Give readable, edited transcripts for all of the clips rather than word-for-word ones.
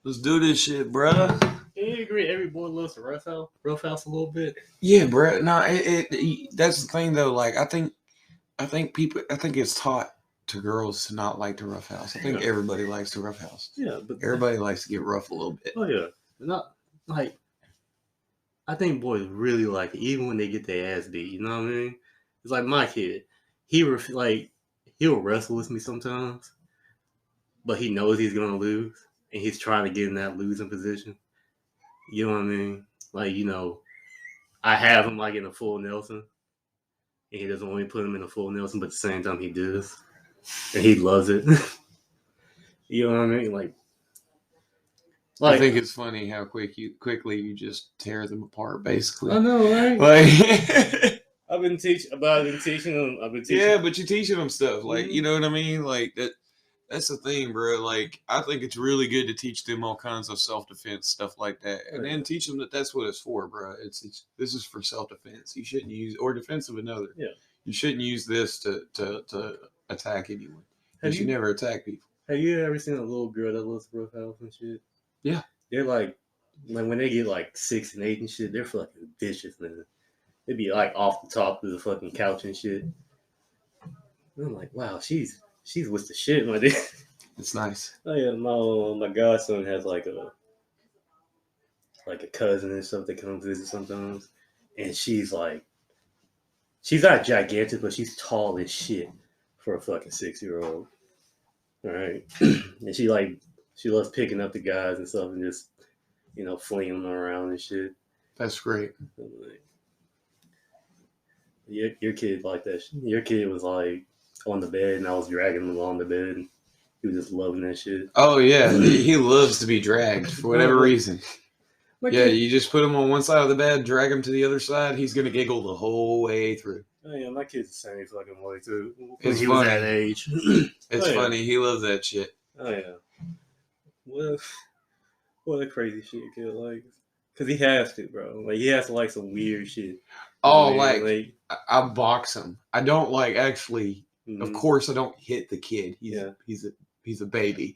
Let's do this shit, bruh. Do you agree every boy loves the rough house a little bit? Yeah, bruh. No, that's the thing though. Like, I think it's taught to girls to not like the rough house. I think everybody likes the rough house. Yeah, but everybody likes to get rough a little bit. Oh yeah, not like. I think boys really like it, even when they get their ass beat. You know what I mean? It's like my kid. He'll wrestle with me sometimes, but he knows he's gonna lose, and he's trying to get in that losing position. You know what I mean? Like, I have him like in a full Nelson, and he doesn't want me to put him in a full Nelson, but at the same time he does, and he loves it. You know what I mean? Like, I think it's funny how quickly you just tear them apart, basically. I know, right? Like, I've been teaching them. Yeah, but you're teaching them stuff, like, you know what I mean? Like that. That's the thing, bro. Like, I think it's really good to teach them all kinds of self-defense stuff like that, and then teach them that that's what it's for, bro. This is for self-defense. You shouldn't use or defense of another. Yeah. You shouldn't use this to attack anyone. Because you never attack people. Have you ever seen a little girl that loves rough house and shit? Yeah. They're like when they get like 6 and 8 and shit, they're fucking vicious, man. They'd be like off the top of the fucking couch and shit. And I'm like, wow, she's with the shit, my dude. It's nice. Oh yeah, my godson has like a cousin and stuff that comes visit sometimes, and she's not gigantic, but she's tall as shit for a fucking 6-year-old. All right, and she loves picking up the guys and stuff and just flinging them around and shit. That's great. Like, your kid like that. Your kid was like on the bed, and I was dragging him along the bed. And he was just loving that shit. Oh yeah, he loves to be dragged for whatever reason. You just put him on one side of the bed, drag him to the other side. He's gonna giggle the whole way through. Oh yeah, my kid's the same fucking way too. It's he funny. Was that age. It's funny. He loves that shit. Oh yeah. What a crazy shit kid likes. Cause he has to, bro. Like he has to like some weird shit. Oh, like I box him. I don't actually. Mm-hmm. Of course, I don't hit the kid. He's a baby.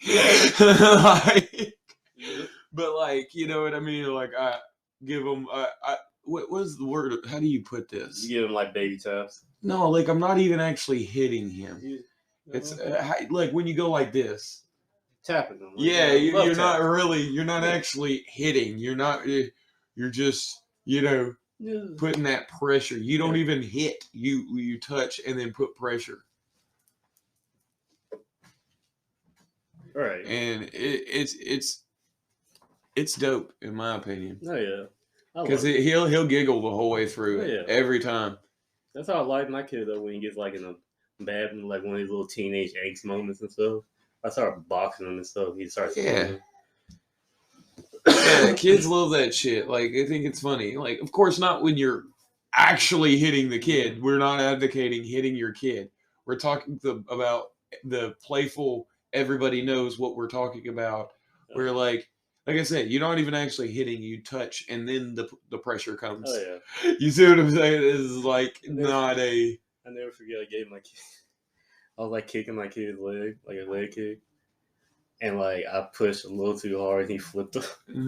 But you know what I mean? Like I give him. What is the word? How do you put this? You give him like baby taps. No, like I'm not even actually hitting him. It's like when you go like this. Tapping them. Like, yeah, you're not really. You're not actually hitting. You're not. You're just. Putting that pressure. You don't even hit. You touch and then put pressure. Right. And it's dope in my opinion. Oh yeah. Because he'll giggle the whole way through every time. That's how I like my kid though. When he gets like in a bad, like one of these little teenage angst moments and stuff, I start boxing him and stuff. He starts. Yeah, kids love that shit. Like, I think it's funny. Like, of course, not when you're actually hitting the kid. We're not advocating hitting your kid. We're talking about the playful. Everybody knows what we're talking about. Where like I said, you're not even actually hitting. You touch, and then the pressure comes. Oh yeah. You see what I'm saying? It's like not a. I never forget. I gave my kid. I was like kicking my kid's leg, like a leg kick. And like I pushed a little too hard, and he flipped over.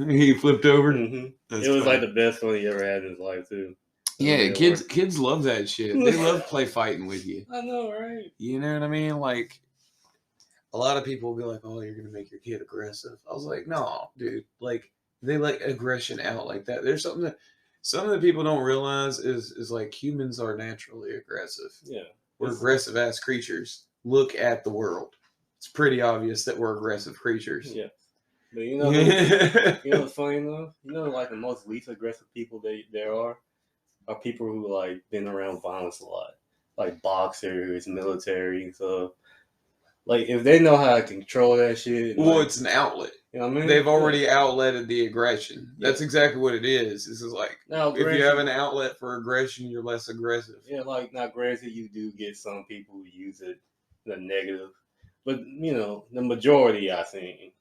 He flipped over. Mm-hmm. It was like the best fun he ever had in his life too. Yeah, kids love that shit. They love play fighting with you. I know, right? You know what I mean? Like a lot of people will be like, "Oh, you're gonna make your kid aggressive." I was like, "No, dude. Like they like aggression out like that." There's something that some of the people don't realize is like humans are naturally aggressive. Yeah, we're aggressive ass creatures. Look at the world. It's pretty obvious that we're aggressive creatures. Yeah. But you know what's funny enough? Like the most least aggressive people there are people who like been around violence a lot. Like boxers, military, so like if they know how to control that shit. Well, it's an outlet. You know what I mean? They've already outletted the aggression. Yeah. That's exactly what it is. This is like now, if you have an outlet for aggression, you're less aggressive. Yeah, like now granted you do get some people who use it the negative. But, the majority, I think,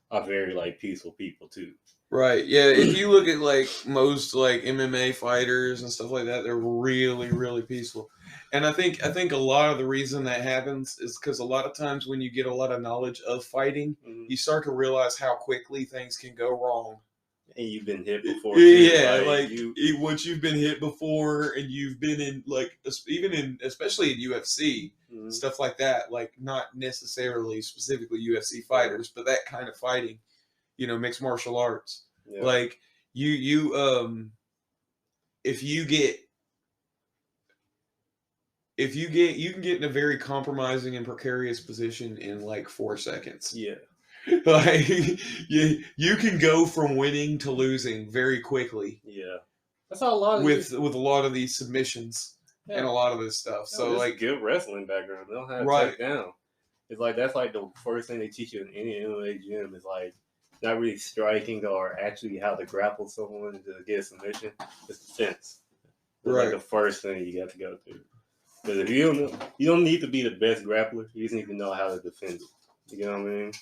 are very, like, peaceful people, too. Right. Yeah, if you look at, like, most, like, MMA fighters and stuff like that, they're really, really peaceful. And I think a lot of the reason that happens is because a lot of times when you get a lot of knowledge of fighting, you start to realize how quickly things can go wrong. And you've been hit before too. Yeah, like once you've been hit before, and you've been in even in especially in UFC stuff like that, like not necessarily specifically UFC fighters, but that kind of fighting, mixed martial arts. Yeah. Like you if you you can get in a very compromising and precarious position in like 4 seconds. Yeah. Like you can go from winning to losing very quickly. Yeah. That's how a lot of with a lot of these submissions and a lot of this stuff. So like good wrestling background. They don't have right. takedown. It's like that's like the first thing they teach you in any MMA gym is like not really striking or actually how to grapple someone to get a submission. It's defense. It's like the first thing you got to go through. Because if you don't need to be the best grappler. You just need to know how to defend it. You know what I mean?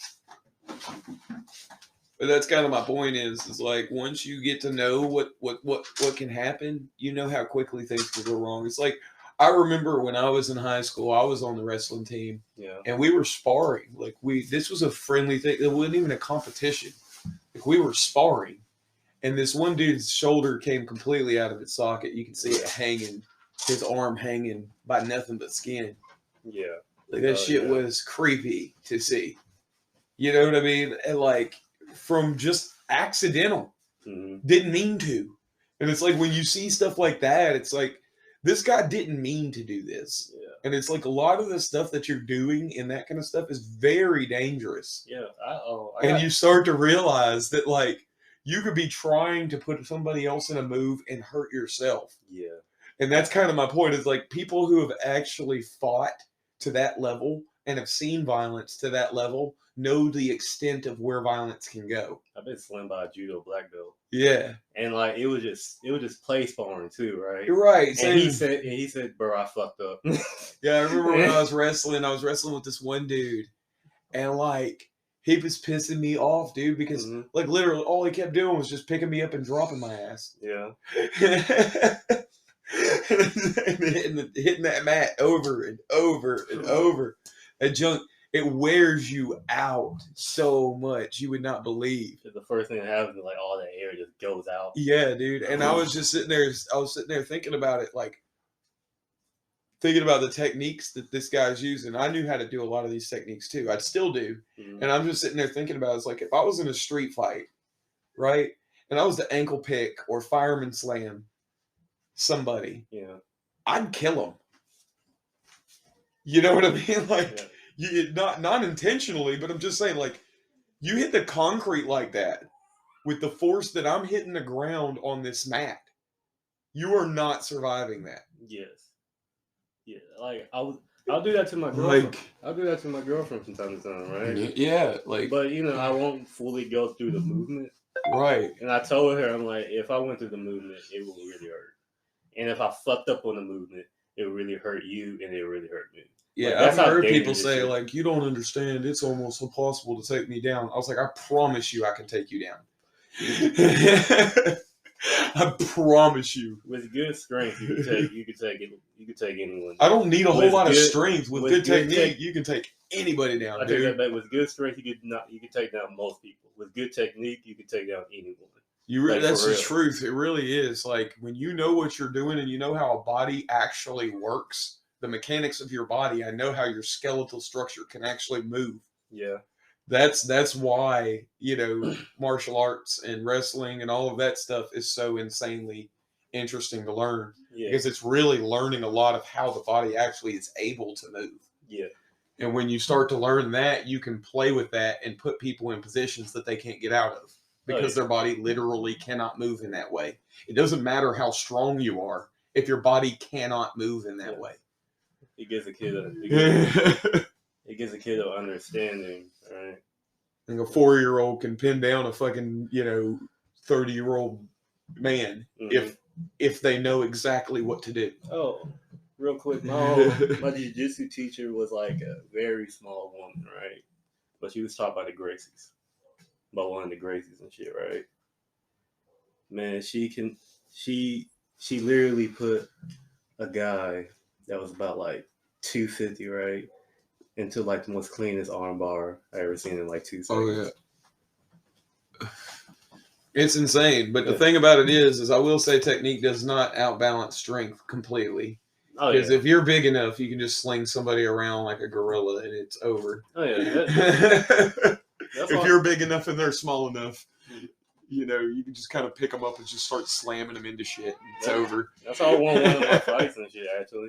But that's kind of my point is like once you get to know what can happen, you know how quickly things can go wrong. It's like I remember when I was in high school, I was on the wrestling team, and we were sparring. Like this was a friendly thing. It wasn't even a competition. Like we were sparring, and this one dude's shoulder came completely out of its socket. You can see it hanging, his arm hanging by nothing but skin. Yeah, like that shit was creepy to see. You know what I mean? And like from just accidental, didn't mean to. And it's like when you see stuff like that, it's like this guy didn't mean to do this. Yeah. And it's like a lot of the stuff that you're doing and that kind of stuff is very dangerous. Yeah. And you start to realize that like you could be trying to put somebody else in a move and hurt yourself. Yeah. And that's kind of my point is like people who have actually fought to that level and have seen violence to that level know the extent of where violence can go. I've been slammed by a judo black belt. Yeah. And like it was just play sparring too, right? You're right. And he said, bro, I fucked up. Yeah, I remember when I was wrestling with this one dude, and like he was pissing me off, dude, because like literally all he kept doing was just picking me up and dropping my ass. Yeah. and hitting that mat over and over and over. That junk, it wears you out so much you would not believe. The first thing that happens is like all the air just goes out. Yeah, dude. And I was just sitting there thinking about it, like thinking about the techniques that this guy's using. I knew how to do a lot of these techniques too. I still do. And I'm just sitting there thinking about it. It's like if I was in a street fight, right? And I was to ankle pick or fireman slam somebody, I'd kill him. You know what I mean? Like you not intentionally, but I'm just saying, like you hit the concrete like that with the force that I'm hitting the ground on this mat, you are not surviving that. Yes. Yeah. Like I'll do that to my girlfriend. I'll do that to my girlfriend from time to time, right? Yeah. Like, but I won't fully go through the movement. Right. And I told her, I'm like, if I went through the movement, it will really hurt. And if I fucked up on the movement, it will really hurt you and it will really hurt me. Yeah, like, I've heard people say, like, you don't understand. It's almost impossible to take me down. I was like, I promise you I can take you down. I promise you. With good strength, you can take anyone. I don't need a whole lot of strength. With good technique, you can take anybody down. I take that back. With good strength, you can take down most people. With good technique, you can take down anyone. That's the truth. It really is. Like when you know what you're doing and you know how a body actually works, the mechanics of your body, I know how your skeletal structure can actually move. Yeah. That's why, martial arts and wrestling and all of that stuff is so insanely interesting to learn. Yeah. Because it's really learning a lot of how the body actually is able to move. Yeah. And when you start to learn that, you can play with that and put people in positions that they can't get out of. Because their body literally cannot move in that way. It doesn't matter how strong you are if your body cannot move in that way. It gives a kid an understanding, right? Like a 4-year-old can pin down a fucking 30-year-old man if they know exactly what to do. Oh, real quick, my jiu-jitsu teacher was like a very small woman, right? But she was taught by the Gracies. By one of the Gracies and shit, right? Man, she literally put a guy that was about like 250, right? Into like the most cleanest arm bar I ever seen in like 2 seconds. Oh yeah. It's insane, but the Yeah. thing about it is I will say technique does not outbalance strength completely. Oh Because yeah. if you're big enough, you can just sling somebody around like a gorilla and it's over. Oh yeah. If you're big enough and they're small enough, you know, you can just kind of pick them up and just start slamming them into shit. And it's over. That's how I won one of my fights and shit. Actually,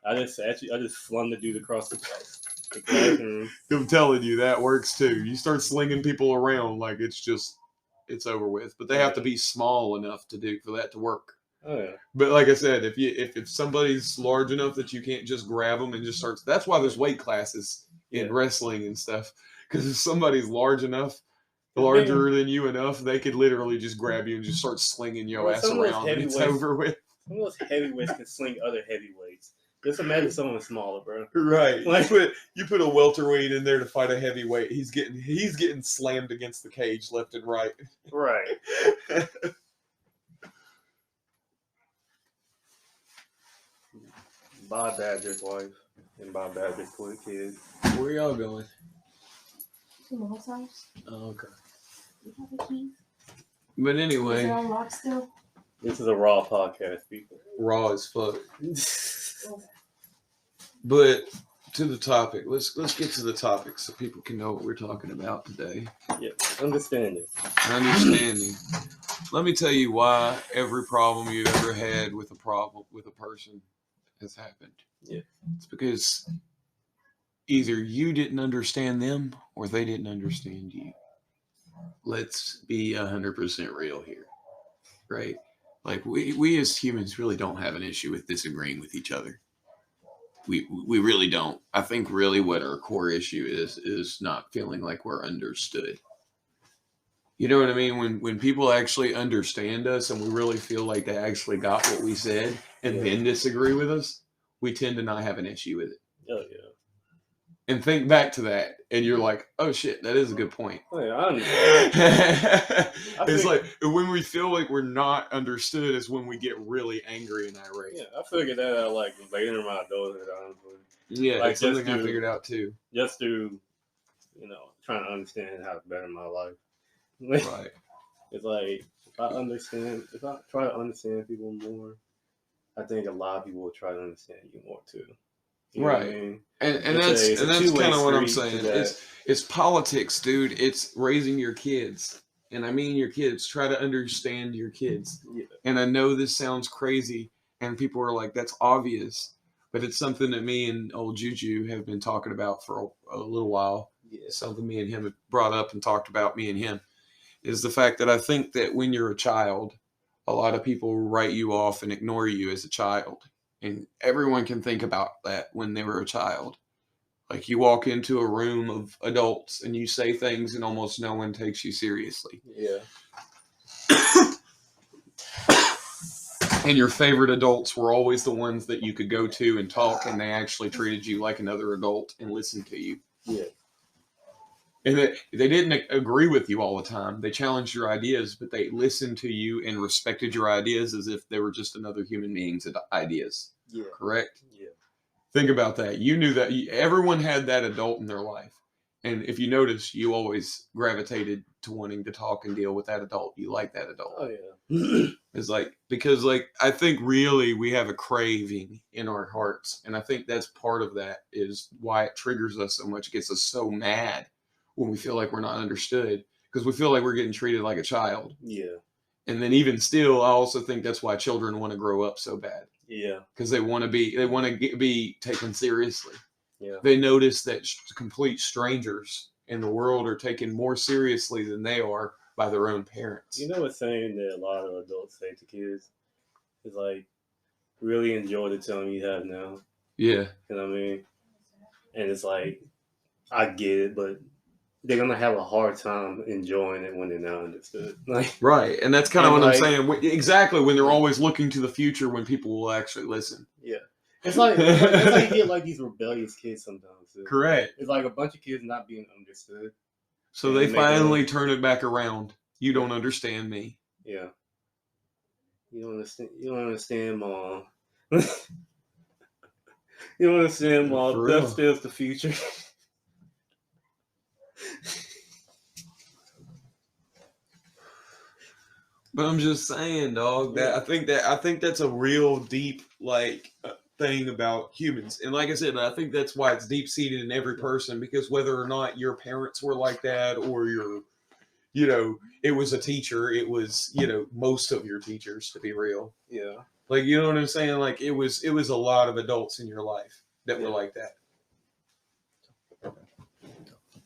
I just flung the dude across the classroom. I'm telling you, that works too. You start slinging people around like it's over with. But they have to be small enough for that to work. Oh yeah. But like I said, if somebody's large enough that you can't just grab them and just start, that's why there's weight classes in wrestling and stuff. Because if somebody's larger than you enough, they could literally just grab you and just start slinging your ass around, and it's over with. Some of those heavyweights can sling other heavyweights. Just imagine someone smaller, bro. Right. You put a welterweight in there to fight a heavyweight. He's getting slammed against the cage left and right. Right. Bob Badger's wife and Bob Badger's kid. Where y'all going? To Mom's house. Oh, okay. You have the keys? But Is anyway, it unlocked still? This is a raw podcast, people. raw as fuck. But to the topic, let's get to the topic so people can know what we're talking about today. Yeah, understanding. Let me tell you why every problem you've ever had with a person has happened. Yeah. It's because either you didn't understand them or they didn't understand you. Let's be 100% real here, right? Like we as humans really don't have an issue with disagreeing with each other. We really don't. I think really what our core issue is not feeling like we're understood. You know what I mean? When people actually understand us and we really feel like they actually got what we said and then disagree with us, we tend to not have an issue with it. Oh yeah. And think back to that, and you're like, "Oh shit, that is a good point." Oh, yeah, I understand. It's like when we feel like we're not understood is when we get really angry and irate. Yeah, I figured that out like later in my adulthood, honestly. Yeah, like, it's something I figured out too. Just through, trying to understand how to better my life. Right. It's like if I try to understand people more, I think a lot of people will try to understand you more too. You know right. What I mean? And that's kind of what I'm saying. It's politics, dude. It's raising your kids. And I mean your kids. Try to understand your kids. Yeah. And I know this sounds crazy and people are like, that's obvious. But it's something that me and old Juju have been talking about for a little while. Yeah. Something me and him have brought up and talked about, me and him, is the fact that I think that when you're a child, a lot of people write you off and ignore you as a child. And everyone can think about that when they were a child. Like you walk into a room of adults and you say things and almost no one takes you seriously. Yeah. And your favorite adults were always the ones that you could go to and talk, and they actually treated you like another adult and listened to you. Yeah. And they didn't agree with you all the time. They challenged your ideas, but they listened to you and respected your ideas as if they were just another human being's ideas. Yeah. Correct? Yeah. Think about that. You knew that everyone had that adult in their life. And if you notice, you always gravitated to wanting to talk and deal with that adult. You like that adult. Oh, yeah. It's like, because I think really we have a craving in our hearts. And I think that's part of that is why it triggers us so much. It gets us so mad when we feel like we're not understood, because we feel like we're getting treated like a child. Yeah. And then even still, I also think that's why children want to grow up so bad. Yeah. Because they want to be taken seriously. Yeah. They notice that complete strangers in the world are taken more seriously than they are by their own parents. You know, a saying that a lot of adults say to kids is like, really enjoy the time you have now. Yeah. You know what I mean? And it's like, I get it, but they're gonna have a hard time enjoying it when they're not understood. Like, right, and that's kind of what I'm saying. Exactly, when they're always looking to the future, when people will actually listen. Yeah, it's like you get like these rebellious kids sometimes. Too. Correct. It's like a bunch of kids not being understood. So they finally turn it back around. You don't understand me. Yeah. You don't understand, Mom. You understand, For Mom? real. That spells the future. But I'm just saying, dog, that I think that's a real deep thing about humans. And like I said, I think that's why it's deep seated in every person, because whether or not your parents were like that, or it was a teacher, it was, most of your teachers, to be real. Yeah. Like, you know what I'm saying? Like, it was a lot of adults in your life that were like that.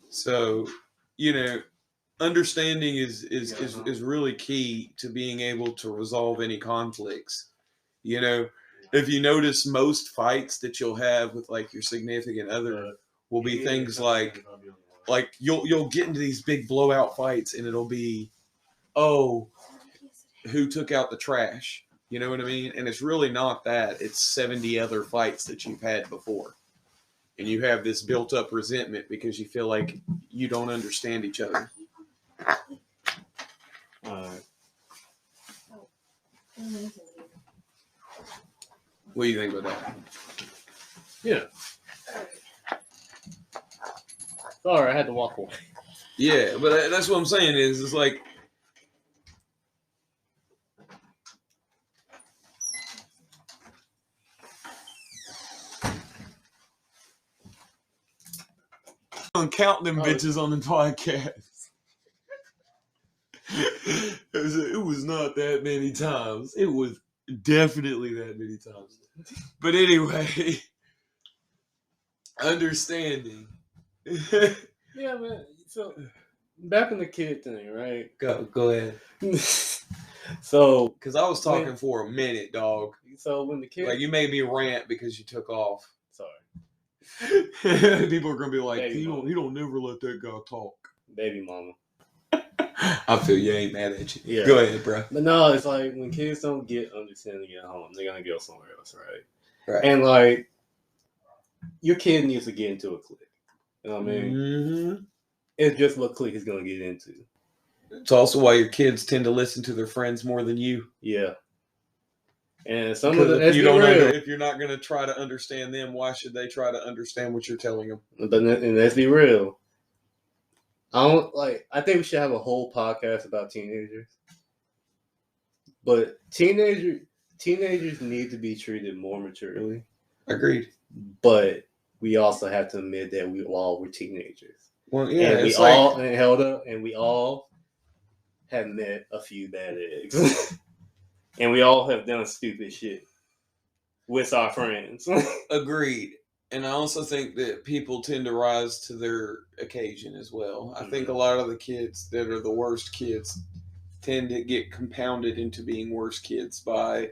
So, understanding is really key to being able to resolve any conflicts. If you notice, most fights that you'll have with like your significant other will be things like you'll get into these big blowout fights, and it'll be, oh, who took out the trash? You know what I mean? And it's really not that. It's 70 other fights that you've had before. And you have this built up resentment because you feel like you don't understand each other. Alright. What do you think about that? Yeah. Sorry, I had to walk away. Yeah, but that's what I'm saying is, it's like, count them bitches on the podcast. It was not that many times. It was definitely that many times. But anyway, understanding. Yeah, man. So back in the kid thing, right? Go ahead. So, because I was talking for a minute, dog. So when the kid, like, you made me rant because you took off. Sorry. People are gonna be like, Baby he don't never let that guy talk. Baby mama. I feel you. I ain't mad at you. Yeah. Go ahead, bro. But no, it's like when kids don't get understanding at home, they're gonna go somewhere else, right? Right. And like, your kid needs to get into a clique. You know what I mean? Mm-hmm. It's just what clique he's gonna get into. It's also why your kids tend to listen to their friends more than you. Yeah. And some of the if you're not gonna try to understand them, why should they try to understand what you're telling them? But and let's be real. I think we should have a whole podcast about teenagers. But teenagers need to be treated more maturely. Agreed. But we also have to admit that we all were teenagers. Well, yeah, and we all held up, and we all have met a few bad eggs, and we all have done stupid shit with our friends. Agreed. And I also think that people tend to rise to their occasion as well. I think a lot of the kids that are the worst kids tend to get compounded into being worse kids by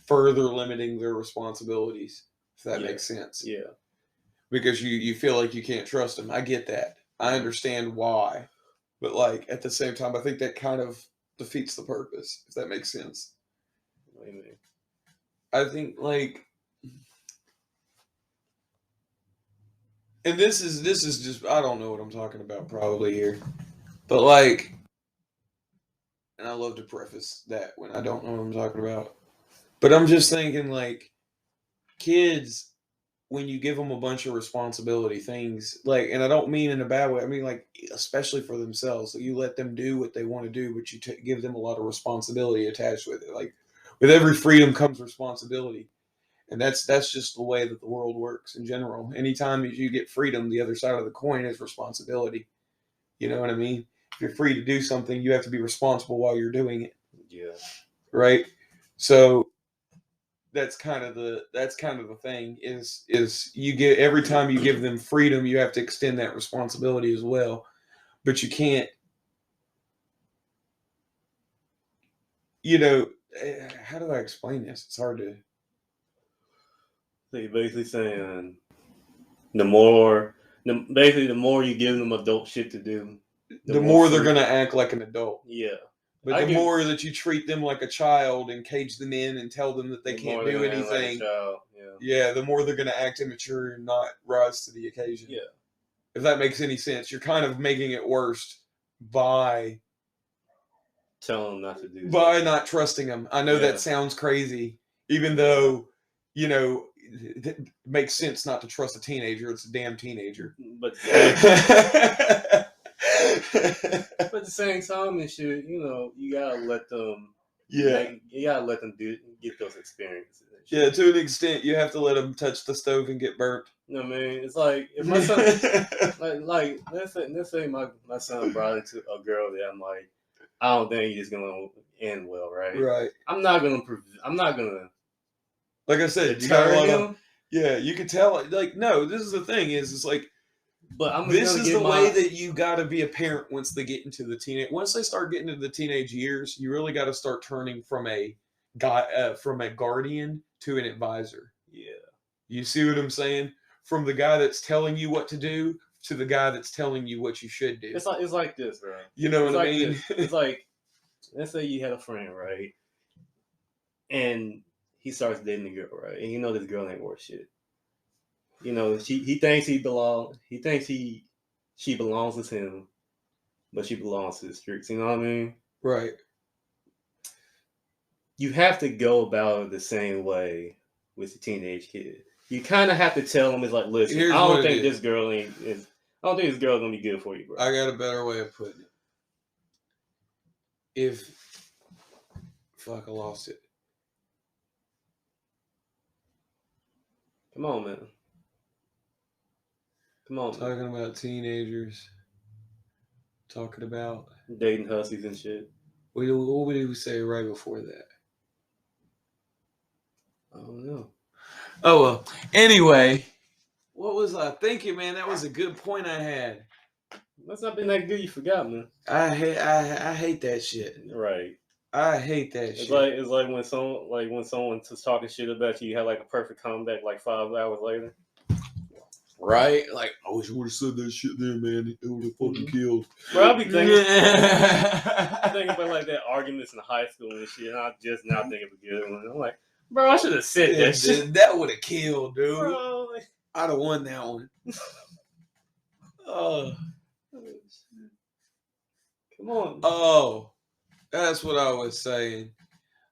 further limiting their responsibilities, if that makes sense. Yeah. Because you feel like you can't trust them. I get that. I understand why. But like, at the same time, I think that kind of defeats the purpose, if that makes sense. What do you mean? I think like, and this is just, I don't know what I'm talking about probably here. But like, and I love to preface that when I don't know what I'm talking about. But I'm just thinking like, kids, when you give them a bunch of responsibility things, like, and I don't mean in a bad way, I mean like, especially for themselves, so you let them do what they want to do, but you give them a lot of responsibility attached with it. Like, with every freedom comes responsibility. And that's just the way that the world works in general. Anytime you get freedom, the other side of the coin is responsibility. You know what I mean? If you're free to do something, you have to be responsible while you're doing it. Yeah. Right? So that's kind of the thing is you get, every time you give them freedom, you have to extend that responsibility as well. But you can't, how do I explain this? It's hard to. So you're basically saying the more you give them adult shit to do, the more they're going to act like an adult. Yeah. But the more that you treat them like a child and cage them in and tell them that they can't do anything, the more they're going to act immature and not rise to the occasion. Yeah. If that makes any sense, you're kind of making it worse by telling them not to do by not trusting them. I know that sounds crazy, even though, it makes sense not to trust a teenager. It's a damn teenager. But Yeah. but at the same time and shit, you gotta let them. You gotta let them get those experiences. And shit. Yeah, to an extent, you have to let them touch the stove and get burnt. You know what I mean? It's like if my son, like let's say my son brought into a girl that I'm like, I don't think he's gonna end well, right? Right. I'm not gonna. Like I said, you got a lot of. Yeah, you can tell. Like, no, this is the thing. It's like, but this is the way that you got to be a parent once they get into the teenage. Once they start getting into the teenage years, you really got to start turning from a guardian to an advisor. Yeah. You see what I'm saying? From the guy that's telling you what to do to the guy that's telling you what you should do. It's like this, bro. You know what I mean? It's like, let's say you had a friend, right? And he starts dating a girl, right? And this girl ain't worth shit. He thinks she belongs with him, but she belongs to the streets. You know what I mean? Right. You have to go about it the same way with the teenage kid. You kind of have to tell them, it's like, listen, I don't think this girl's gonna be good for you, bro. I got a better way of putting it. Fuck, I lost it. Come on, man. Talking about teenagers. Talking about dating hussies and shit. What did we say right before that? I don't know. Oh, well. Anyway, what was I thinking, man? That was a good point I had. Must not been that good. You forgot, man. I hate that shit. Right. I hate that shit. It's like when someone was talking shit about you, you had like a perfect comeback like 5 hours later. Right? Like, I wish you would have said that shit there, man. It would have fucking killed. Bro, I be thinking about like that arguments in high school and shit, and I just now think of a good one. I'm like, bro, I should have said that shit. That would have killed, dude. Bro, I'd have won that one. Oh. Come on. Oh. That's what I was saying.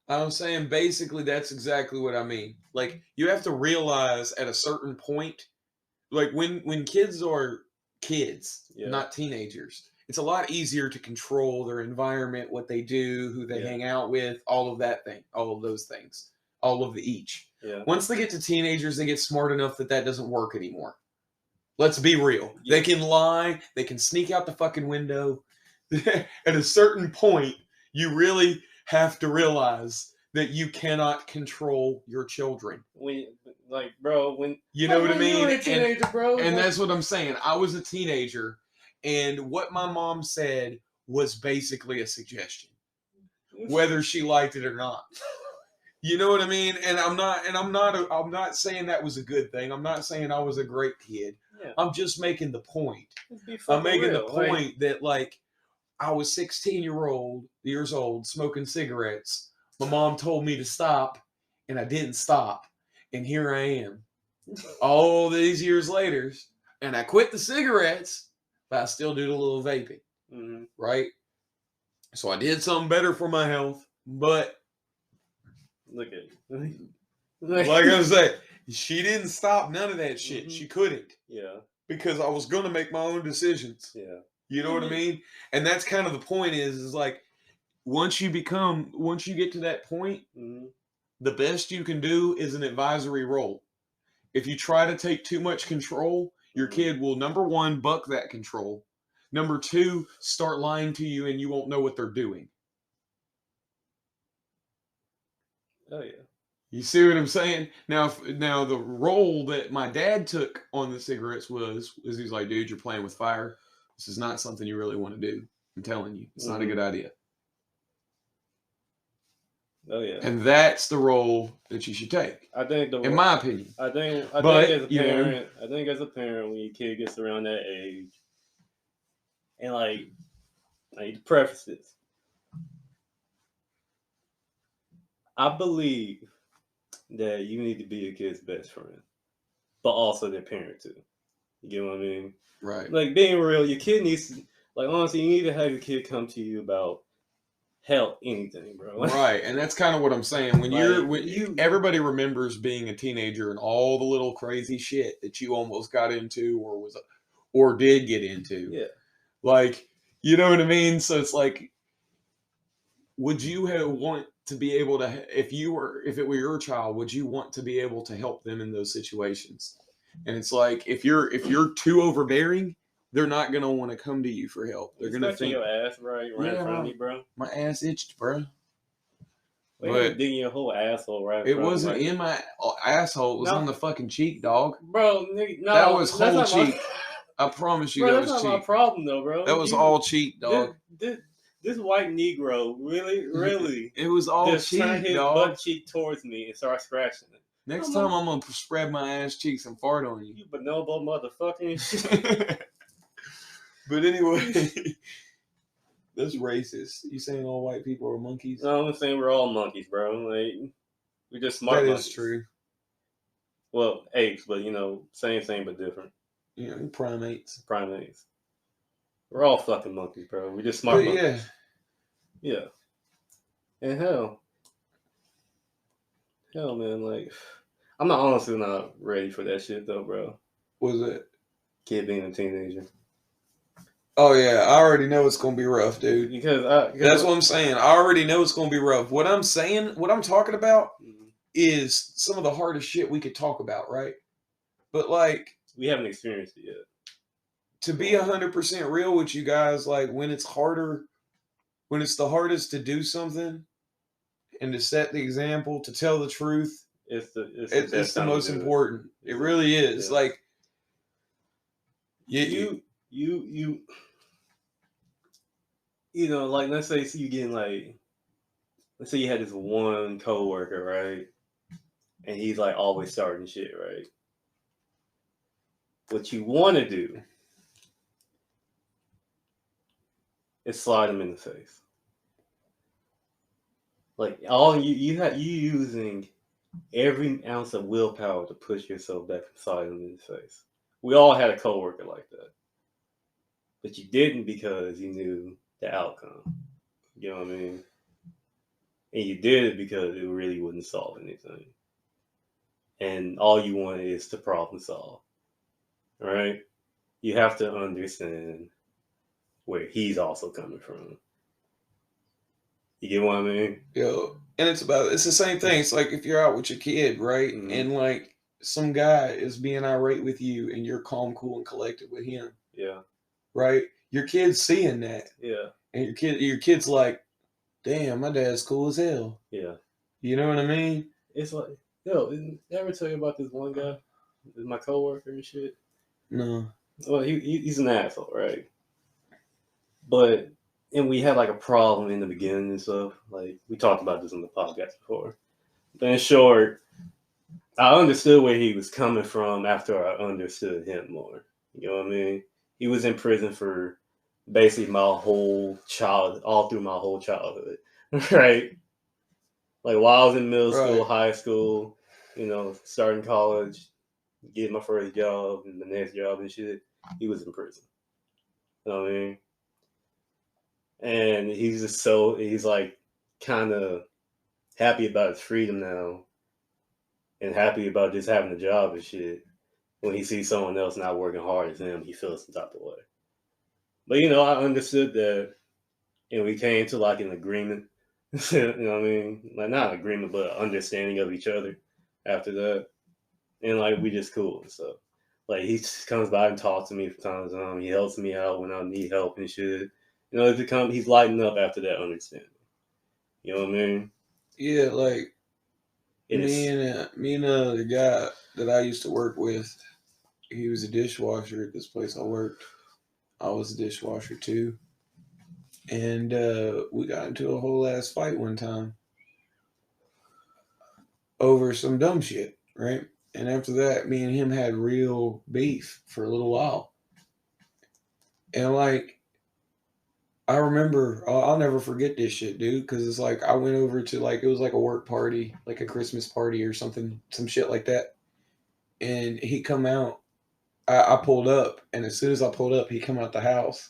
I'm saying basically that's exactly what I mean. Like, you have to realize at a certain point, like when kids are kids, not teenagers, it's a lot easier to control their environment, what they do, who they hang out with, all of those things, all of the each. Yeah. Once they get to teenagers, they get smart enough that doesn't work anymore. Let's be real. Yeah. They can lie. They can sneak out the fucking window. At a certain point, you really have to realize that you cannot control your children. You know what I mean? You were a teenager, bro. And that's what I'm saying. I was a teenager, and what my mom said was basically a suggestion, whether she liked it or not. You know what I mean? And I'm not saying that was a good thing. I'm not saying I was a great kid. Yeah. I'm just making the point. I'm making the point that, like, I was 16 years old, smoking cigarettes. My mom told me to stop, and I didn't stop. And here I am, all these years later, and I quit the cigarettes, but I still do the little vaping, right? So I did something better for my health, but look at you. Like I said, she didn't stop none of that shit. She couldn't. Yeah. Because I was going to make my own decisions. Yeah. You know what I mean? And that's kind of the point is like, once you get to that point, the best you can do is an advisory role. If you try to take too much control, your kid will, number one, buck that control. Number two, start lying to you and you won't know what they're doing. Oh, yeah. You see what I'm saying? Now the role that my dad took on the cigarettes was he's like, dude, you're playing with fire. This is not something you really want to do. I'm telling you, it's not a good idea. Oh yeah. And that's the role that you should take. I think in my opinion. I think as a parent, when your kid gets around that age, and like I need to preface this. I believe that you need to be your kid's best friend, but also their parent too. You get what I mean? Right. Like, being real, your kid needs to, like, honestly, you need to have your kid come to you about Hell, anything, bro. Right, and that's kind of what I'm saying. When Like, everybody remembers being a teenager and all the little crazy shit that you almost got into or did get into. Yeah. Like, you know what I mean? So it's like, would you want to be able to, if it were your child, would you want to be able to help them in those situations? And it's like, if you're too overbearing, they're not gonna want to come to you for help. They're gonna think, your ass right in front of me, bro. my ass itched, bro. But But digging your whole asshole right. it wasn't in my asshole. It was No. on the fucking cheek, dog. Bro, nigga, no, That was whole that's not cheek. I promise you, Bro, that that's was not my cheek. problem, though, bro. That was all cheek, dog. This white Negro really It was all just turned cheek, his dog. butt cheek towards me and started scratching it. Next time I'm gonna spread my ass cheeks and fart on you. You bonobo motherfucker. But anyway, that's racist. You saying all white people are monkeys? No, I'm saying we're all monkeys, bro. Like, we're just smart That monkeys. is true. Well, apes, but same but different. You know, primates. Primates. We're all fucking monkeys, bro. We're just smart monkeys. Yeah. And hell, man, like, I'm honestly not ready for that shit, though, bro. Was it? Kid being a teenager. Oh yeah, I already know it's gonna be rough, dude. Because that's what I'm saying. I already know it's gonna be rough. What I'm talking about is some of the hardest shit we could talk about, right? But like, we haven't experienced it yet. To be 100% real with you guys, like when it's the hardest to do something and to set the example, to tell the truth, it's the most important. It really is. Yeah. Like, like, let's say you getting like, let's say you had this one coworker, right? And he's like always starting shit, right? What you want to do is slide him in the face. Like, all you using every ounce of willpower to push yourself back and slide him in the face. We all had a coworker like that, but you didn't because you knew the outcome. You know what I mean? And you did it because it really wouldn't solve anything. And all you want is to problem solve. All right? You have to understand where he's also coming from. You get what I mean? Yo, and it's the same thing. It's like if you're out with your kid, right? Mm-hmm. And like some guy is being irate with you and you're calm, cool, and collected with him. Yeah. Right? Your kid's seeing that. Yeah. And your kid's like, damn, my dad's cool as hell. Yeah. You know what I mean? It's like, did I ever tell you about this one guy? My coworker and shit? No. Well, he's an asshole, right? And we had like a problem in the beginning and stuff. Like, we talked about this on the podcast before. But in short, I understood where he was coming from after I understood him more. You know what I mean? He was in prison for basically all through my whole childhood, right? Like, while I was in middle school, high school, starting college, getting my first job and the next job and shit, he was in prison. You know what I mean? And he's like kind of happy about his freedom now and happy about just having a job and shit. When he sees someone else not working hard as him, he feels some type of way. But, I understood that, and we came to like an agreement. You know what I mean? Like, not an agreement, but an understanding of each other after that. And like, we just cool and stuff. Like, he comes by and talks to me from time to time. He helps me out when I need help and shit. He's lighting up after that understanding. You know what I mean? Yeah, like me and the guy that I used to work with, he was a dishwasher at this place I worked. I was a dishwasher too. And we got into a whole ass fight one time over some dumb shit, right? And after that, me and him had real beef for a little while. And like, I remember, I'll never forget this shit, dude, because it's like I went over to it was like a work party, like a Christmas party or something, some shit like that. And he come out, I pulled up, and as soon as I pulled up, he come out the house.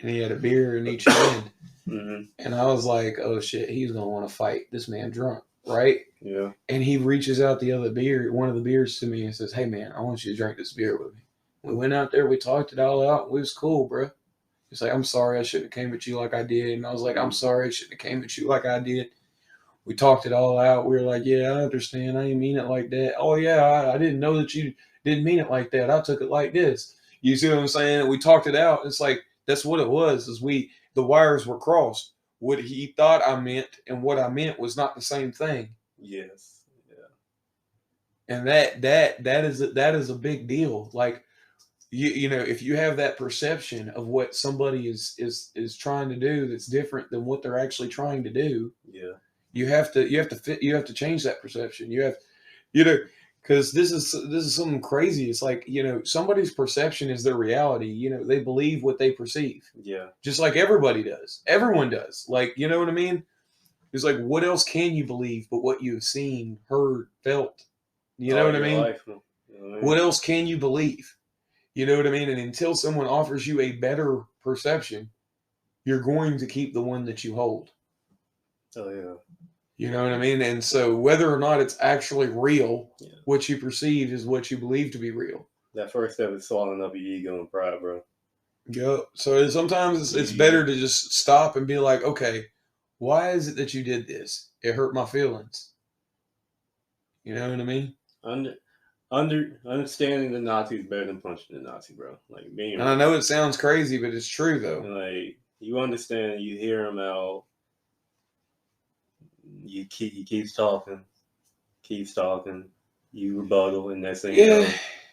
and he had a beer in each hand. Mm-hmm. And I was like, oh shit, he's gonna want to fight this man drunk, right? Yeah. And he reaches out one of the beers to me and says, hey man, I want you to drink this beer with me. We went out there, we talked it all out, it was cool, bro. He's like, I'm sorry I shouldn't have came at you like I did. And I was like, I'm sorry I shouldn't have came at you like I did. We talked it all out. We were like, yeah, I understand. I didn't mean it like that. Oh yeah, I didn't know that you didn't mean it like that. I took it like this. You see what I'm saying? We talked it out. It's like, that's what it was, is the wires were crossed. What he thought I meant and what I meant was not the same thing. Yes. Yeah. And that is a big deal. Like, you know, if you have that perception of what somebody is trying to do that's different than what they're actually trying to do, Yeah. you have to change that perception. You have, you know, because this is something crazy. It's like, you know, somebody's perception is their reality. You know, they believe what they perceive. Yeah. Just like everybody does. Everyone does. Like, you know what I mean? It's like, what else can you believe but what you've seen, heard, felt? You know what I mean? Life, you know what I mean? What else can you believe? You know what I mean? And until someone offers you a better perception, you're going to keep the one that you hold. Oh, yeah. You know what I mean? And so whether or not it's actually real, Yeah. what you perceive is what you believe to be real. That first step is swallowing up your ego and pride, bro. Yeah. So sometimes it's better to just stop and be like, okay, why is it that you did this? It hurt my feelings. You know what I mean? Understanding the Nazi is better than punching the Nazi, bro. Like being. And I know it sounds crazy, but it's true though. Like you understand, you hear him out. He keeps talking, you rebuttal, and that's it. Yeah.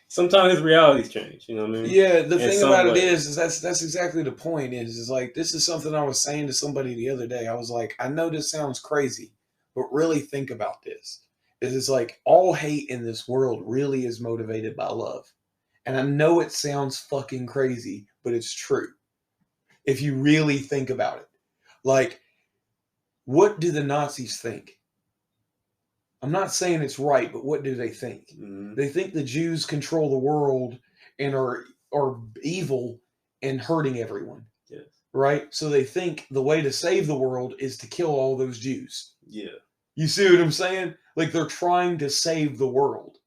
Sometimes realities change, you know what I mean? Yeah, the thing about it is that's exactly the point is like, this is something I was saying to somebody the other day. I was like, I know this sounds crazy, but really think about this. It's like all hate in this world really is motivated by love. And I know it sounds fucking crazy, but it's true. If you really think about it. Like, what do the Nazis think? I'm not saying it's right, but what do they think? Mm-hmm. They think the Jews control the world and are evil and hurting everyone. Yes. Right? So they think the way to save the world is to kill all those Jews. Yeah. You see what I'm saying? Like, they're trying to save the world.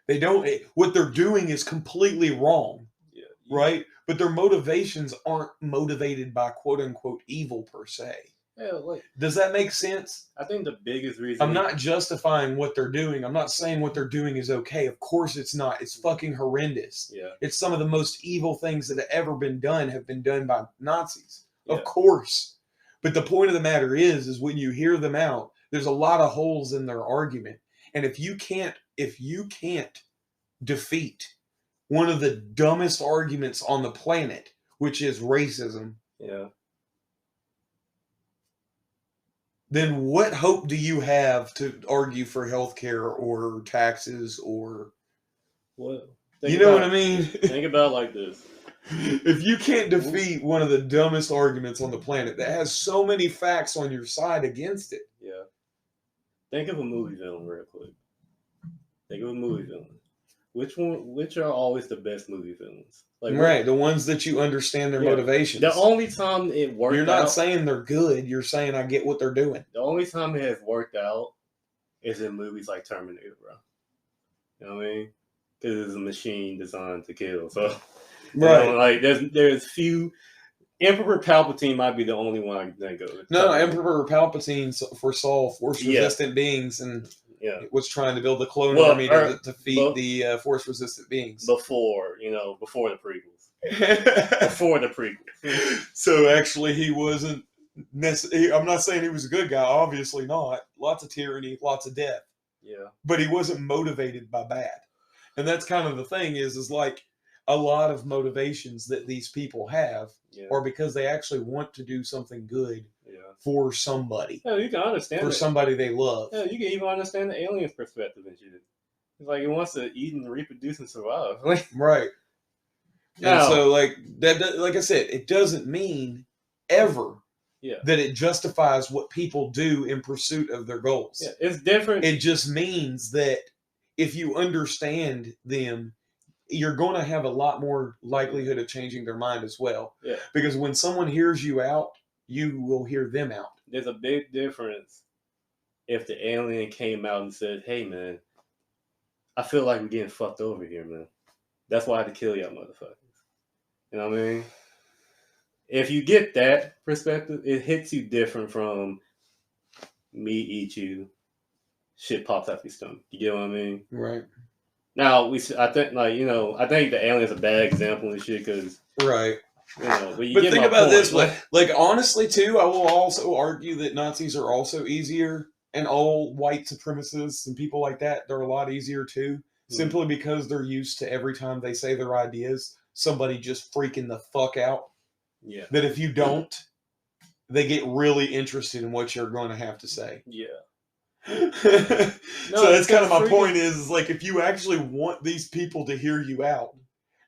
They don't, what they're doing is completely wrong. Yeah. Right? But their motivations aren't motivated by quote unquote evil per se. Yeah, like, does that make sense? I think the biggest reason I'm not justifying what they're doing. I'm not saying what they're doing is okay. Of course it's not. It's fucking horrendous. Yeah. It's some of the most evil things that have ever been done have been done by Nazis. Yeah. Of course. But the point of the matter is when you hear them out, there's a lot of holes in their argument. And if you can't defeat one of the dumbest arguments on the planet, which is racism, yeah, then what hope do you have to argue for healthcare or taxes or... Well, you know what I mean? Think about it like this. If you can't defeat one of the dumbest arguments on the planet that has so many facts on your side against it. Yeah. Think of a movie villain real quick. Think of a movie villain. Which are always the best movie villains? Like, right, the ones that you understand their motivations. The only time it worked out... You're not saying they're good. You're saying I get what they're doing. The only time it has worked out is in movies like Terminator, bro. You know what I mean? Because it's a machine designed to kill. So, right. You know, like there's few... Emperor Palpatine might be the only one I can think of. No, Emperor Palpatine foresaw force-resistant beings and was trying to build the clone army to defeat the force-resistant beings. Before the prequels. Before the prequels. So actually he wasn't necessarily... I'm not saying he was a good guy. Obviously not. Lots of tyranny, lots of death. Yeah. But he wasn't motivated by bad. And that's kind of the thing is like a lot of motivations that these people have are because they actually want to do something good for somebody. Yeah, you can understand for somebody they love. Yeah, you can even understand the alien's perspective and shit. It's like it wants to eat and reproduce and survive. Right. Now, and so like that, like I said, it doesn't mean ever that it justifies what people do in pursuit of their goals. Yeah, it's different. It just means that if you understand them, you're going to have a lot more likelihood of changing their mind as well. Yeah. Because when someone hears you out, you will hear them out. There's a big difference if the alien came out and said, "Hey, man, I feel like I'm getting fucked over here, man. That's why I had to kill y'all motherfuckers." You know what I mean? If you get that perspective, it hits you different from me eat you, shit pops out your stomach. You get what I mean? Right. Now I think I think the alien's a bad example and shit because Right. but think about this way. Like, honestly, too, I will also argue that Nazis are also easier, and all white supremacists and people like that, they're a lot easier too, simply because they're used to every time they say their ideas, somebody just freaking the fuck out. Yeah. That if you don't, they get really interested in what you're going to have to say. Yeah. So that's kind of my point is like, if you actually want these people to hear you out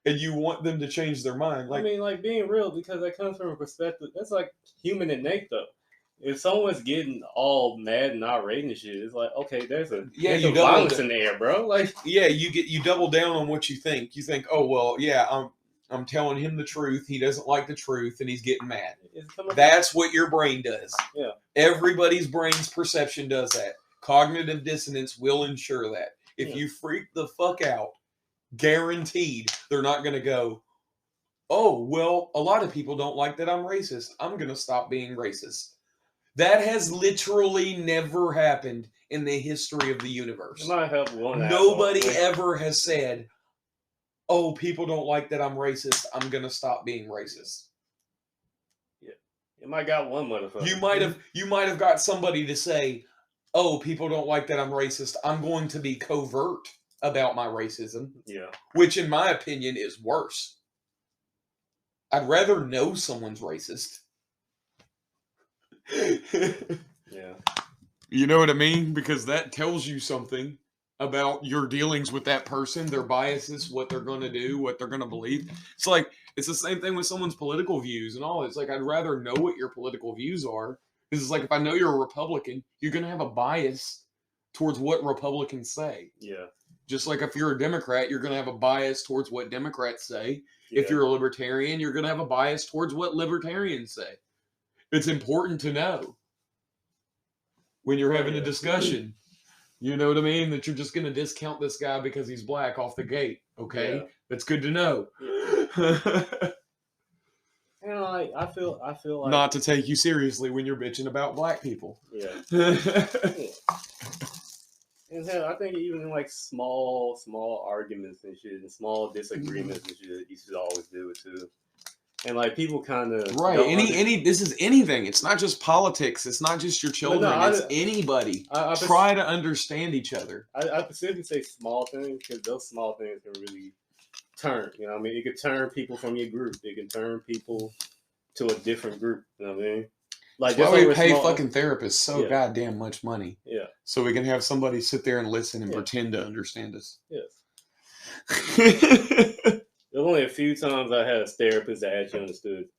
and you want them to change their mind, like, I mean, like, being real, because that comes from a perspective that's like human innate though. If someone's getting all mad and irate and shit, it's like, okay, there's a violence in the air, bro. Like, yeah, you double down on what you think. You think, oh well, yeah, I'm telling him the truth. He doesn't like the truth, and he's getting mad. That's what your brain does. Yeah. Everybody's brain's perception does that. Cognitive dissonance will ensure that. If you freak the fuck out, guaranteed they're not going to go, oh, well, a lot of people don't like that I'm racist. I'm going to stop being racist. That has literally never happened in the history of the universe. It might help one Nobody ever has said, oh, people don't like that I'm racist. I'm going to stop being racist. Yeah. You might got one motherfucker. You might have got somebody to say, oh, people don't like that I'm racist. I'm going to be covert about my racism. Yeah. Which, in my opinion, is worse. I'd rather know someone's racist. Yeah. You know what I mean? Because that tells you something about your dealings with that person, their biases, what they're going to do, what they're going to believe. It's like, it's the same thing with someone's political views and all. It's like, I'd rather know what your political views are. Because it's like, if I know you're a Republican, you're going to have a bias towards what Republicans say. Yeah. Just like if you're a Democrat, you're going to have a bias towards what Democrats say. Yeah. If you're a Libertarian, you're going to have a bias towards what Libertarians say. It's important to know when you're having a discussion. You know what I mean? That you're just going to discount this guy because he's black off the gate. Okay? Yeah. That's good to know. Yeah. And I feel like not to take you seriously when you're bitching about black people. Yeah. And hell, I think even in like small arguments and shit, and small disagreements and shit, you should always do it too. And like people kind of right. This is anything. It's not just politics. It's not just your children. It's anybody. Try to understand each other. I specifically say small things because those small things can really turn. You know what I mean? It could turn people from your group. It can turn people to a different group. You know what I mean? Like, that's why we pay fucking therapists so goddamn much money. Yeah. So we can have somebody sit there and listen and pretend to understand us. Yes. There's only a few times I had a therapist that actually understood.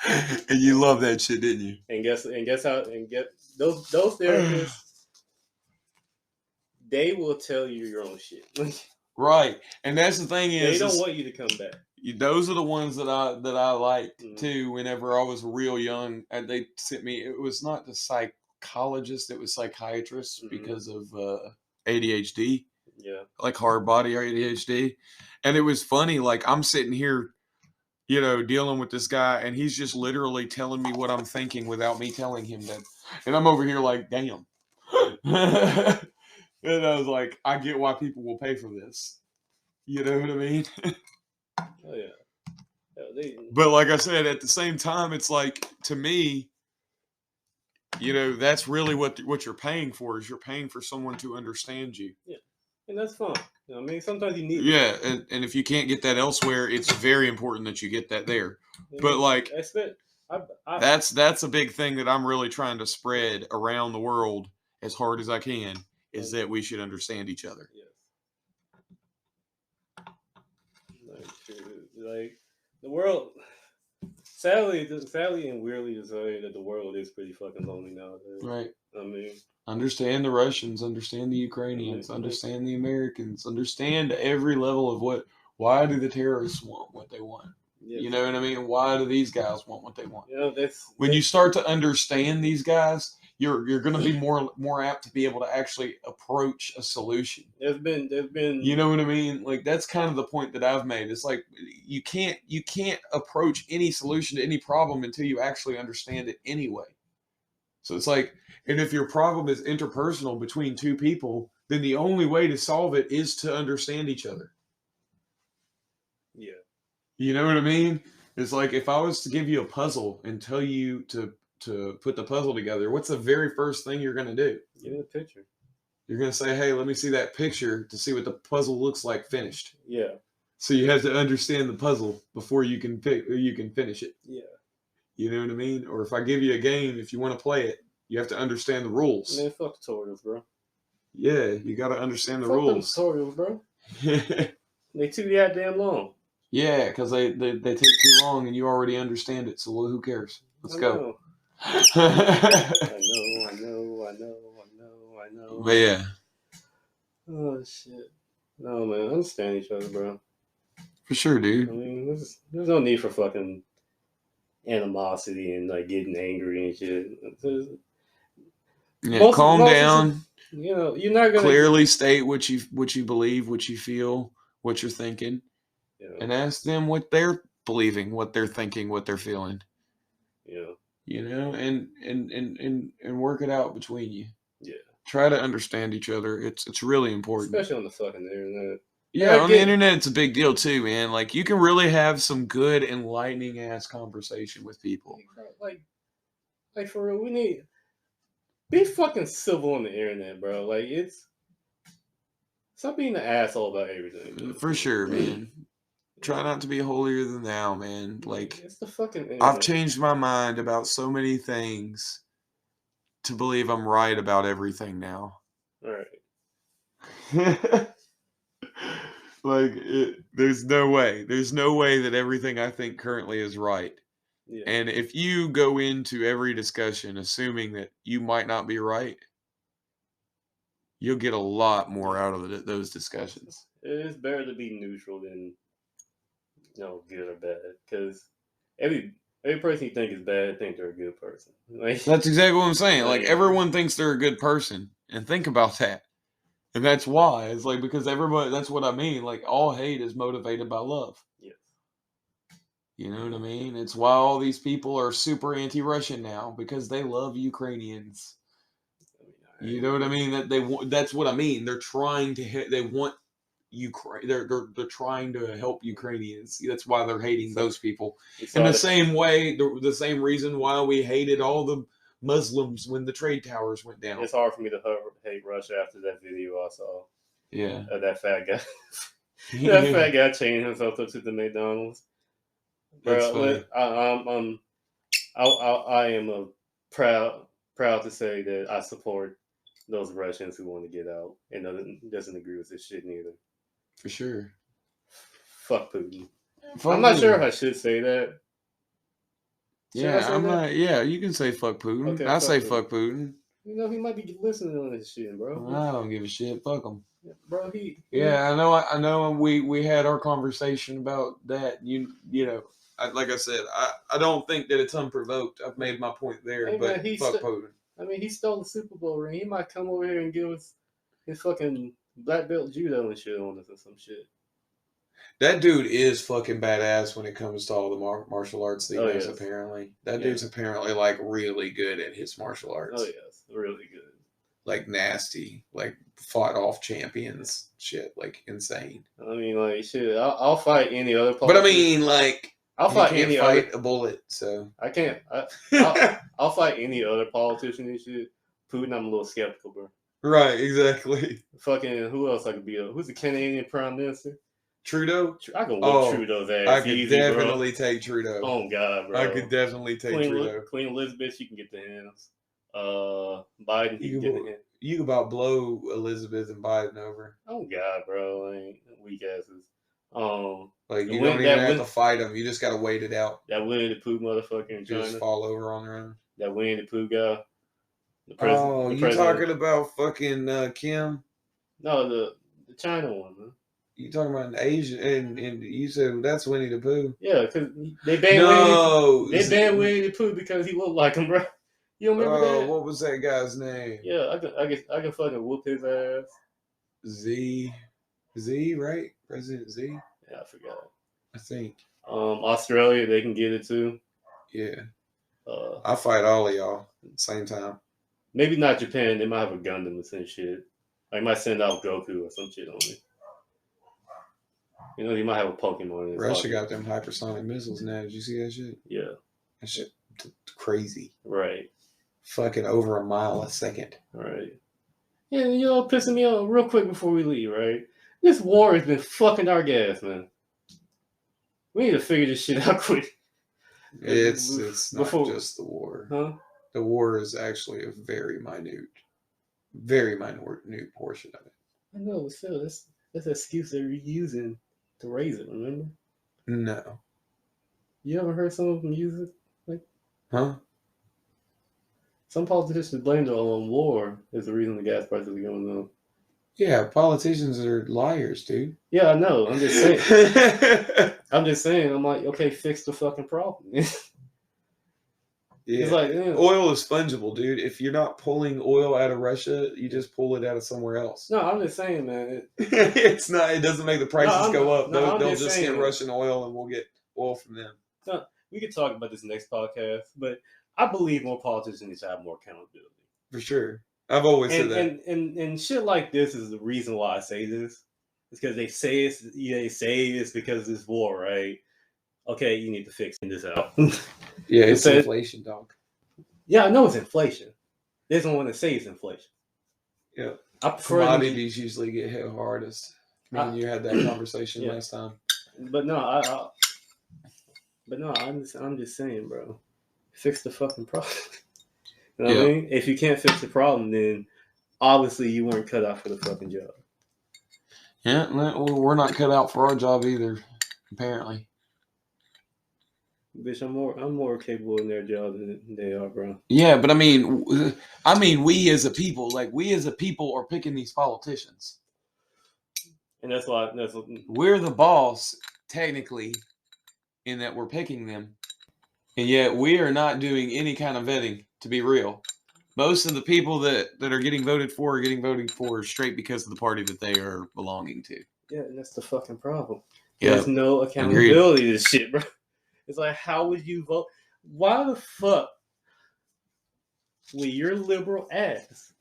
And you love that shit, didn't you? And guess those therapists, they will tell you your own shit. Right. And that's the thing is, they don't want you to come back. Those are the ones that I liked too. Whenever I was real young, and they sent me. It was not the psychologist; it was psychiatrists because of ADHD. Yeah, like hard body ADHD, and it was funny. Like I'm sitting here, dealing with this guy, and he's just literally telling me what I'm thinking without me telling him that, and I'm over here like, damn. And I was like, I get why people will pay for this. You know what I mean? Oh yeah. But like I said, at the same time, it's like, to me, that's really what you're paying for, is you're paying for someone to understand you. Yeah, and that's fun. You know what I mean, sometimes you need. Yeah, and if you can't get that elsewhere, it's very important that you get that there. But like, that's a big thing that I'm really trying to spread around the world as hard as I can, is that we should understand each other. Yes. Like the world, sadly and weirdly to say that the world is pretty fucking lonely nowadays. Right. I mean, understand the Russians, understand the Ukrainians, understand the Americans, understand every level of Why do the terrorists want what they want? Yes. You know what I mean? Why do these guys want what they want? You know, When you start to understand these guys, you're going to be more apt to be able to actually approach a solution. there's been You know what I mean? Like that's kind of the point that I've made. It's like you can't approach any solution to any problem until you actually understand it anyway. So it's like, and if your problem is interpersonal between two people, then the only way to solve it is to understand each other. Yeah. You know what I mean? It's like if I was to give you a puzzle and tell you to put the puzzle together, what's the very first thing you're going to do? Give me a picture. You're going to say, hey, let me see that picture to see what the puzzle looks like finished. Yeah. So you have to understand the puzzle before you can finish it. Yeah. You know what I mean? Or if I give you a game, if you want to play it, you have to understand the rules. Man, fuck tutorials, bro. Yeah, you got to understand the Fuck rules. them tutorials, bro. They too goddamn long. Yeah, because they take too long and you already understand it. So who cares? Let's go. I know. But yeah. Oh shit. No man, understand each other, bro. For sure, I dude. mean, there's no need for fucking animosity and like getting angry and shit. Yeah, calm down. You know, you're not gonna clearly state what you believe, what you feel, what you're thinking, and ask them what they're believing, what they're thinking, what they're feeling. Yeah. You know, and work it out between you. Yeah. Try to understand each other. It's really important. Especially on the fucking internet. Yeah, on the internet, it's a big deal too, man. Like you can really have some good, enlightening ass conversation with people. Like for real, we need be fucking civil on the internet, bro. Like stop being an asshole about everything. For sure, man. Try not to be holier than thou, man. Like it's the fucking internet. I've changed my mind about so many things to believe I'm right about everything now. All right. There's no way that everything I think currently is right. Yeah. And if you go into every discussion assuming that you might not be right, you'll get a lot more out of those discussions. It's better to be neutral than good or bad, because every person you think is bad, think they're a good person. Like, that's exactly what I'm saying. Like everyone thinks they're a good person, and think about that. And that's why it's like because everybody. That's what I mean. Like all hate is motivated by love. Yes. You know what I mean? It's why all these people are super anti-Russian now because they love Ukrainians. You know what I mean? That they want. That's what I mean. They're trying to hit. They want Ukraine. They're trying to help Ukrainians. That's why they're hating those people. In the same way, the same reason why we hated all the Muslims when the trade towers went down. It's hard for me to hate Russia after that video I saw. Yeah. That fat guy. That fat guy chained himself up to the McDonald's. Bro, I am proud to say that I support those Russians who want to get out and doesn't agree with this shit neither. For sure. Fuck Putin. I'm not sure if I should say that. Yeah, you can say fuck Putin. Okay, I say fuck Putin. You know, he might be listening to this shit, bro. I don't give a shit. Fuck him. Bro, Yeah, I know. We had our conversation about that. You know, like I said, I don't think that it's unprovoked. I've made my point there, hey, but man, fuck Putin. I mean, he stole the Super Bowl ring. He might come over here and give us his fucking black belt judo and shit on us or some shit. That dude is fucking badass when it comes to all the martial arts that he does, apparently. That dude's apparently, like, really good at his martial arts. Oh, yes. Really good. Like, nasty. Like, fought off champions. Shit. Like, insane. I mean, like, shit, I'll fight any other politician. But, I mean, like, I'll fight any fight a bullet, so. I can't. I'll fight any other politician and shit. Putin, I'm a little skeptical, bro. Right, exactly. Fucking, who else I could beat up? Who's the Canadian Prime Minister? Trudeau? I can whoop Trudeau's ass. I could definitely take Trudeau. Oh, God, bro. I could definitely take Trudeau. Queen Elizabeth, she can get the hands. Biden, he can get the hands. You can about blow Elizabeth and Biden over. Oh, God, bro. Like, weak asses. Like, you don't even have to fight them. You just got to wait it out. That Winnie the Pooh motherfucker in China. Just fall over on their own. That Winnie the Pooh guy. You talking about fucking Kim? No, the China one, man. You talking about an Asian? And you said that's Winnie the Pooh. Yeah, because they banned No, They banned Winnie the Pooh because he looked like him, bro. You don't remember that? What was that guy's name? Yeah, I can fucking whoop his ass. Z, right? President Z. Yeah, I forgot. I think. Australia, they can get it too. Yeah. Uh, I fight all of y'all at the same time. maybe not Japan. They might have a Gundam or some shit. I might send out Goku or some shit on me. You know, you might have a Pokemon. In Russia got them hypersonic missiles now. Did you see that shit? Yeah. That shit crazy. Right. Fucking over a mile a second. Right. Yeah, you know, pissing me off real quick before we leave, right? This war has been fucking our gas, man. We need to figure this shit out quick. It's not Before- just the war. Huh? The war is actually a very minute portion of it. I know, but still, that's an excuse they're using to raise it, remember? No. You ever heard some of them use it? Huh? Some politicians blame it on war as the reason the gas prices are going up. Yeah, politicians are liars, dude. Yeah, I know. I'm just saying. I'm like, okay, fix the fucking problem. Yeah. It's like, yeah. Oil is fungible, dude. If you're not pulling oil out of Russia, you just pull it out of somewhere else. No, I'm just saying, man. It's not. It doesn't make the prices go up. I'm They'll just just saying, get man. Russian oil, and we'll get oil from them. No, we could talk about this next podcast, but I believe more politicians need to have more accountability. For sure. I've always said that. And shit like this is the reason why I say this. It's because they say it's because of this war, right? Okay, you need to fix this out. Yeah, it's said- inflation, dog. Yeah, I know it's inflation. They don't want to say it's inflation. Yeah. I prefer them to- Commodities usually get hit hardest. Me and you had that conversation Yeah. last time. But no, I'm just saying, bro. Fix the fucking problem. You know what I mean? If you can't fix the problem, then obviously you weren't cut out for the fucking job. Yeah, well, we're not cut out for our job either, apparently. Bitch, I'm more capable in their job than they are, bro. Yeah, but I mean, we as a people are picking these politicians. And that's why We're the boss, technically, in that we're picking them. And yet we are not doing any kind of vetting, to be real. Most of the people that are getting voted for are getting voted for straight because of the party that they are belonging to. yeah, and that's the fucking problem. Yeah. There's no accountability to this shit, bro. It's like, how would you vote? Why the fuck will your liberal ass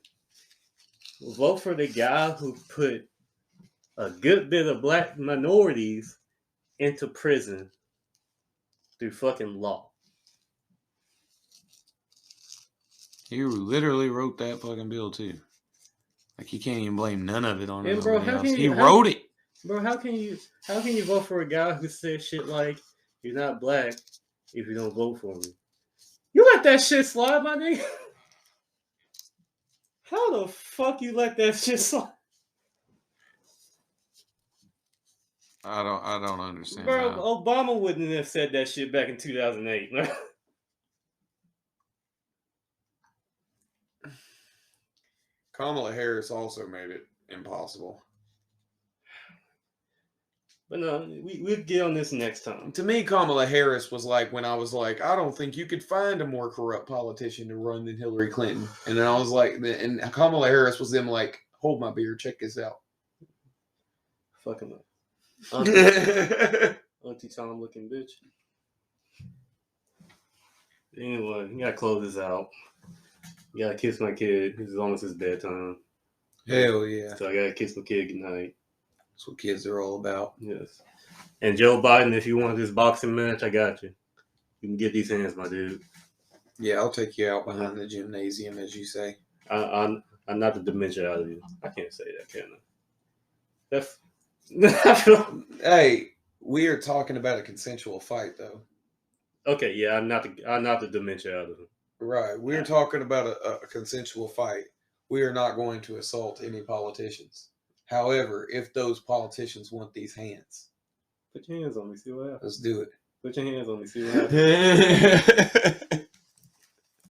vote for the guy who put a good bit of black minorities into prison through fucking law? He literally wrote that fucking bill too. Like, you can't even blame none of it on Yeah, bro, anybody how else. can He you- wrote it. Bro, how can you vote for a guy who says shit like, you're not black if you don't vote for me? You let that shit slide, my nigga? How the fuck you let that shit slide? I don't understand. Bro, how. Obama wouldn't have said that shit back in 2008, man. Kamala Harris also made it impossible. But no, we'll get on this next time. To me, Kamala Harris was like when I was like, I don't think you could find a more corrupt politician to run than Hillary Clinton. And then I was like, and Kamala Harris was them like, hold my beer, check this out. Fuck him up. Auntie Tom looking bitch. Anyway, you gotta close this out. You gotta kiss my kid as long as it's bedtime. Hell yeah. So I gotta kiss my kid goodnight. That's what kids are all about. Yes. And Joe Biden, if you want this boxing match, I got you. You can get these hands, my dude. Yeah, I'll take you out behind the gymnasium, as you say. I'm not the dementia out of you. I can't say that, can I? That's Hey, we are talking about a consensual fight, though. okay. Yeah, I'm not the dementia out of him. Right. We're talking about a consensual fight. We are not going to assault any politicians. However, if those politicians want these hands, Put your hands on me. See what happens. let's do it. Put your hands on me. See what happens.